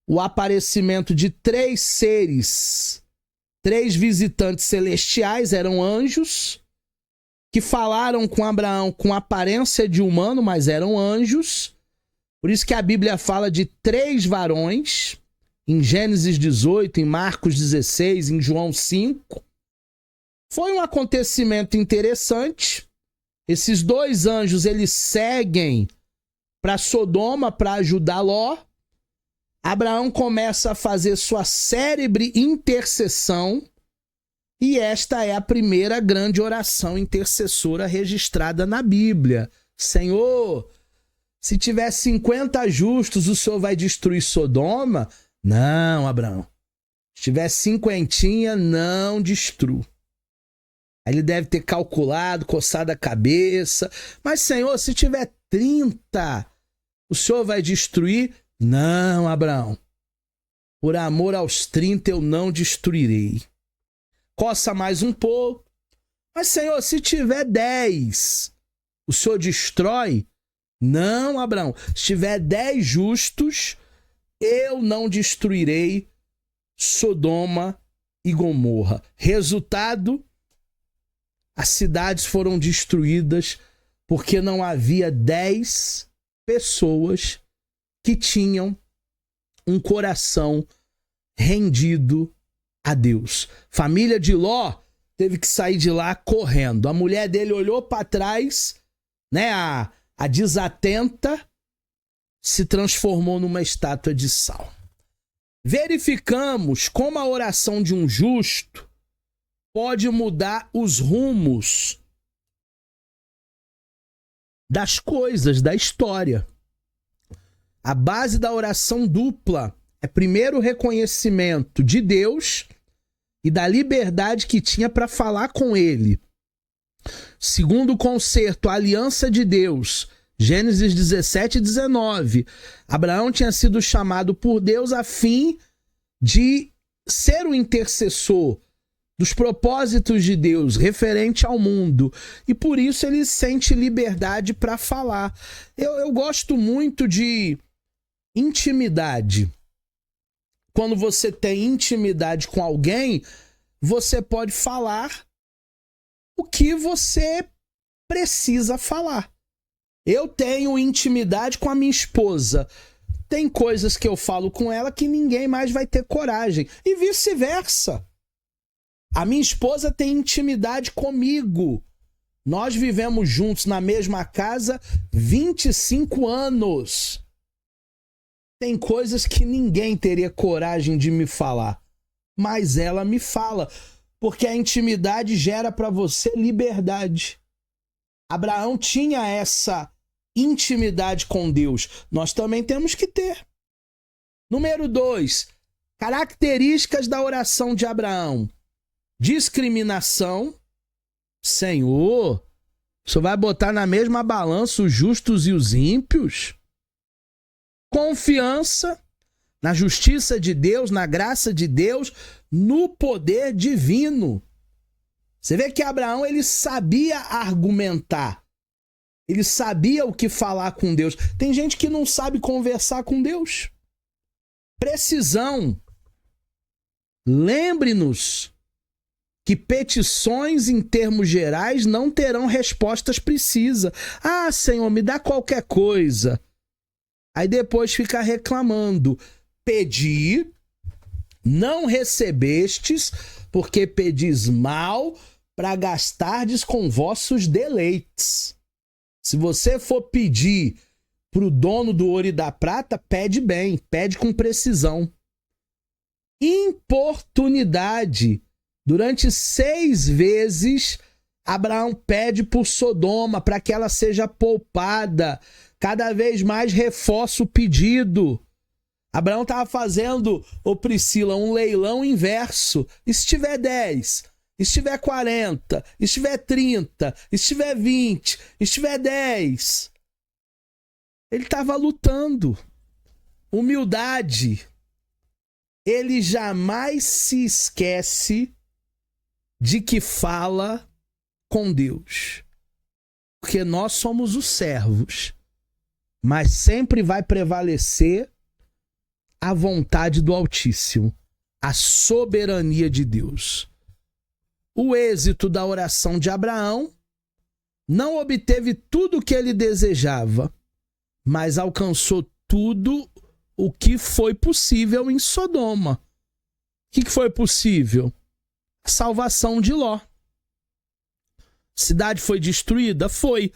o aparecimento de 3 seres, 3 visitantes celestiais, eram anjos, que falaram com Abraão com aparência de humano, mas eram anjos. Por isso que a Bíblia fala de 3 varões, em Gênesis 18, em Marcos 16, em João 5. Foi um acontecimento interessante. Esses 2 anjos, eles seguem para Sodoma para ajudar Ló. Abraão começa a fazer sua célebre intercessão. E esta é a primeira grande oração intercessora registrada na Bíblia. Senhor, se tiver 50 justos, o Senhor vai destruir Sodoma? Não, Abraão. Se tiver 50, não destrua. Aí ele deve ter calculado, coçado a cabeça. Mas, Senhor, se tiver 30, o Senhor vai destruir? Não, Abraão. Por amor aos 30 eu não destruirei. Coça mais um pouco. Mas, Senhor, se tiver 10, o Senhor destrói? Não, Abraão. Se tiver 10 justos, eu não destruirei Sodoma e Gomorra. Resultado, as cidades foram destruídas porque não havia 10 pessoas que tinham um coração rendido a Deus. Família de Ló teve que sair de lá correndo. A mulher dele olhou para trás, né? A desatenta se transformou numa estátua de sal. Verificamos como a oração de um justo pode mudar os rumos das coisas, da história. A base da oração dupla é primeiro o reconhecimento de Deus e da liberdade que tinha para falar com ele. Segundo concerto, a aliança de Deus, Gênesis 17 e 19. Abraão tinha sido chamado por Deus a fim de ser o intercessor dos propósitos de Deus referente ao mundo. E por isso ele sente liberdade para falar. Eu gosto muito de intimidade. Quando você tem intimidade com alguém, você pode falar o que você precisa falar. Eu tenho intimidade com a minha esposa. Tem coisas que eu falo com ela que ninguém mais vai ter coragem. E vice-versa. A minha esposa tem intimidade comigo. Nós vivemos juntos na mesma casa 25 anos. Tem coisas que ninguém teria coragem de me falar. Mas ela me fala. Porque a intimidade gera para você liberdade. Abraão tinha essa intimidade com Deus. Nós também temos que ter. Número 2. Características da oração de Abraão. Discriminação. Senhor, o Senhor vai botar na mesma balança os justos e os ímpios? Confiança na justiça de Deus, na graça de Deus, no poder divino. Você vê que Abraão, ele sabia argumentar. Ele sabia o que falar com Deus. Tem gente que não sabe conversar com Deus. Precisão. Lembre-nos que petições em termos gerais não terão respostas precisas. Ah, Senhor, me dá qualquer coisa. Aí depois fica reclamando. Pedi, não recebestes, porque pedis mal para gastardes com vossos deleites. Se você for pedir para o dono do ouro e da prata, pede bem, pede com precisão. Importunidade. Durante 6 vezes, Abraão pede por Sodoma para que ela seja poupada. Cada vez mais reforça o pedido. Abraão estava fazendo, ô Priscila, um leilão inverso. E se tiver 10? E se tiver 40? E se tiver 30? E se tiver 20? E se tiver 10? Ele estava lutando. Humildade. Ele jamais se esquece de que fala com Deus. Porque nós somos os servos. Mas sempre vai prevalecer a vontade do Altíssimo. A soberania de Deus. O êxito da oração de Abraão não obteve tudo o que ele desejava, mas alcançou tudo o que foi possível em Sodoma. O que foi possível? A salvação de Ló. A cidade foi destruída? Foi.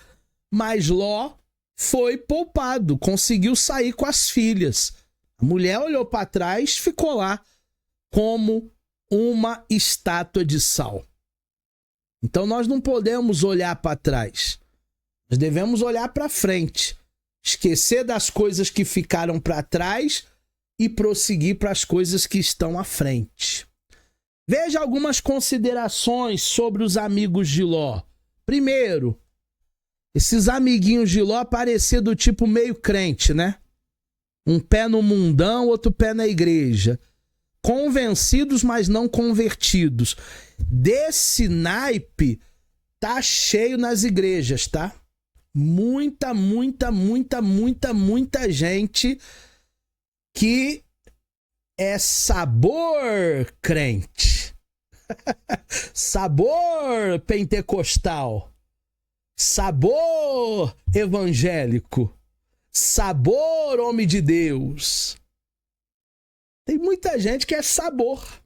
Mas Ló foi poupado, conseguiu sair com as filhas. A mulher olhou para trás, ficou lá como uma estátua de sal. Então nós não podemos olhar para trás. Nós devemos olhar para frente. Esquecer das coisas que ficaram para trás e prosseguir para as coisas que estão à frente. Veja algumas considerações sobre os amigos de Ló. Primeiro, esses amiguinhos de Ló pareciam do tipo meio crente, né? Um pé no mundão, outro pé na igreja. Convencidos, mas não convertidos. Desse naipe tá cheio nas igrejas, tá? Muita gente que é sabor crente. Sabor pentecostal. Sabor evangélico. Sabor homem de Deus. Tem muita gente que é sabor.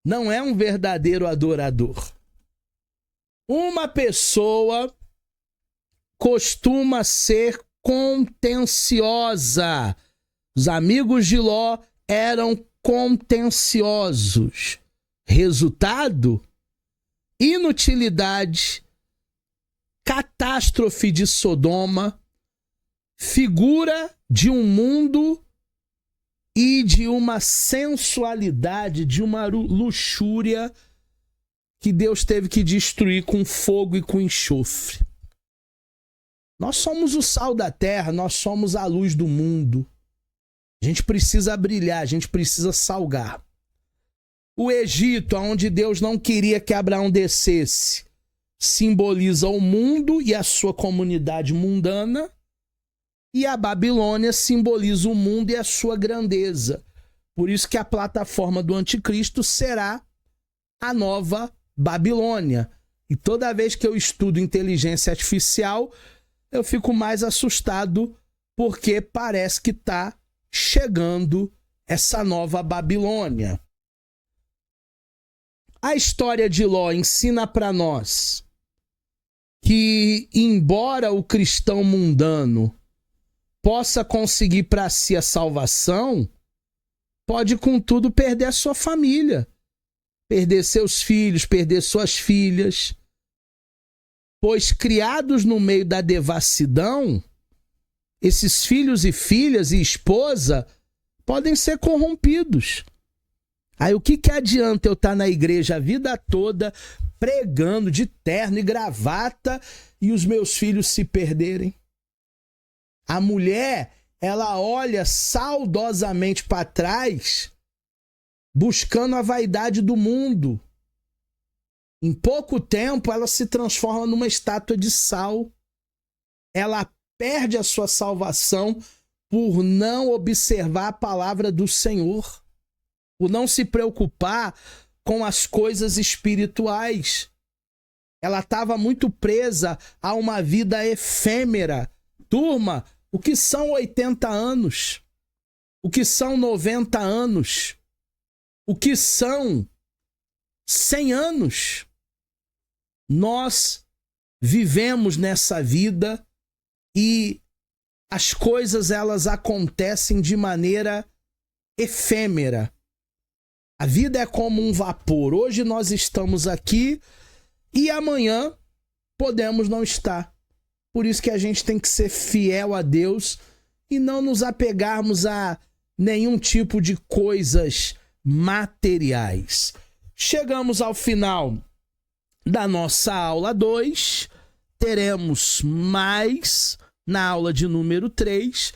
Não é um verdadeiro adorador. Uma pessoa costuma ser contenciosa. Os amigos de Ló eram contenciosos. Resultado? Inutilidade, catástrofe de Sodoma, figura de um mundo e de uma sensualidade, de uma luxúria que Deus teve que destruir com fogo e com enxofre. Nós somos o sal da terra, nós somos a luz do mundo. A gente precisa brilhar, a gente precisa salgar. O Egito, onde Deus não queria que Abraão descesse, simboliza o mundo e a sua comunidade mundana. E a Babilônia simboliza o mundo e a sua grandeza. Por isso que a plataforma do anticristo será a nova Babilônia. E toda vez que eu estudo inteligência artificial, eu fico mais assustado porque parece que está chegando essa nova Babilônia. A história de Ló ensina para nós que, embora o cristão mundano possa conseguir para si a salvação, pode, contudo, perder a sua família, perder seus filhos, perder suas filhas, pois criados no meio da devassidão, esses filhos e filhas e esposa podem ser corrompidos. Aí o que adianta eu estar na igreja a vida toda, pregando de terno e gravata, e os meus filhos se perderem? A mulher, ela olha saudosamente para trás, buscando a vaidade do mundo. Em pouco tempo, ela se transforma numa estátua de sal. Ela perde a sua salvação por não observar a palavra do Senhor, por não se preocupar com as coisas espirituais. Ela estava muito presa a uma vida efêmera. Turma, o que são 80 anos? O que são 90 anos? O que são 100 anos? Nós vivemos nessa vida e as coisas, elas acontecem de maneira efêmera. A vida é como um vapor. Hoje nós estamos aqui e amanhã podemos não estar. Por isso que a gente tem que ser fiel a Deus e não nos apegarmos a nenhum tipo de coisas materiais. Chegamos ao final da nossa aula 2. Teremos mais na aula de número 3.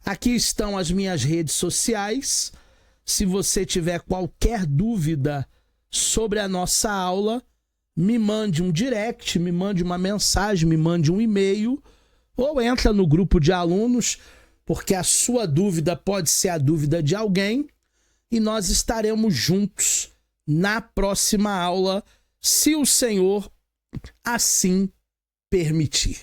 Aqui estão as minhas redes sociais. Se você tiver qualquer dúvida sobre a nossa aula, me mande um direct, me mande uma mensagem, me mande um e-mail, ou entra no grupo de alunos, porque a sua dúvida pode ser a dúvida de alguém, e nós estaremos juntos na próxima aula, se o Senhor assim permitir.